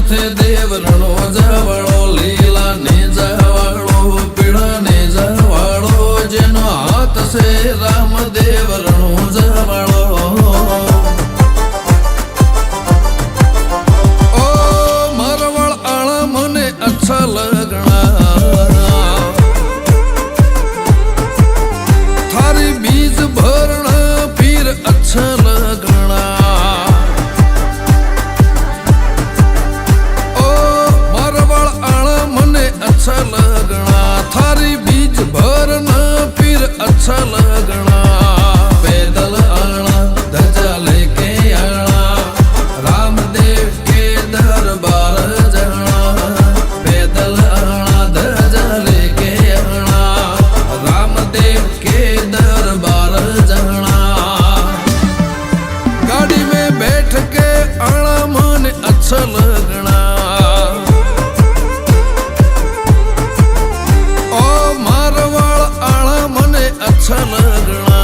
माथे देवरणो जवाळो लीला ने जवाळो पीड़ा ने जवाळो जेनो हाथ से राम देवरणो जवाळो ओ मारवाड़ आला मने अच्छा लगना थारी बीज भरना फिर अच्छा लगना अच्छा लगना थारी बीज भरना फिर अच्छा लगना पैदल आना ध्वजा लेके आना रामदेव के दरबार जाना पैदल आना ध्वजा लेके आना रामदेव के दरबार जाना गाड़ी में बैठ के आना मन अच्छा लगना अच्छा लगना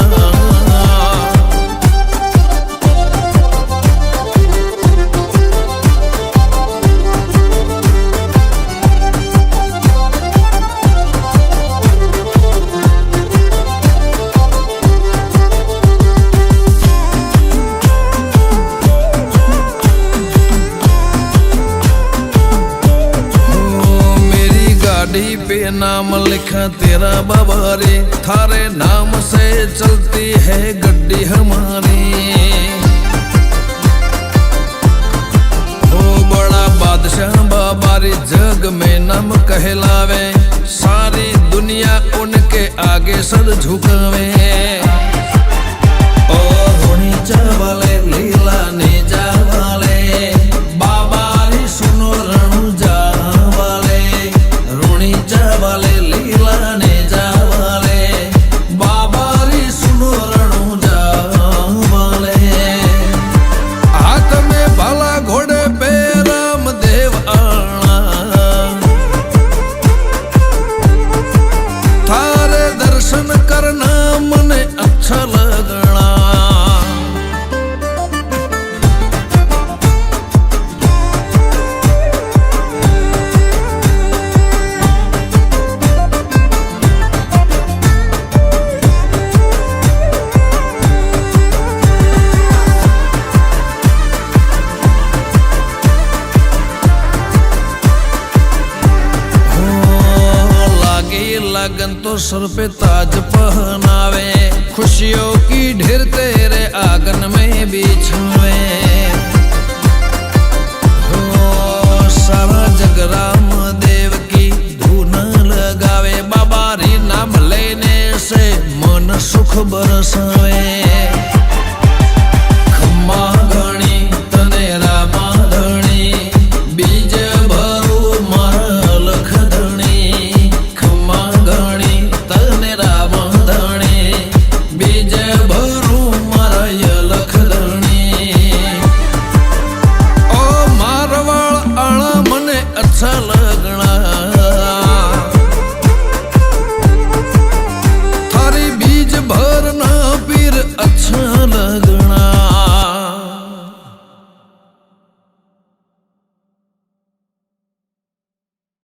गाड़ी पे नाम लिखा तेरा बाबा रे थारे नाम से चलती है गड्डी हमारी ओ बड़ा बादशाह बाबा रे जग में नाम कहलावे सारी दुनिया उनके आगे सर झुकावे ओ होनी चावले लीला ने जावाले बाबा रे सुनो रणु जावाले रोनी जावाले लीला ने जावाले बाबा री सुनो रणु जावाले हाथ में भाला घोड़े पे रामदेव आना थारे दर्शन करना मने अच्छा लगना लगन तो सर पे ताज पहनावे खुशियों की ढेर तेरे आंगन में बिछावे सारा जग राम देव की धुन लगावे बाबा री नाम लेने से मन सुख बरसावे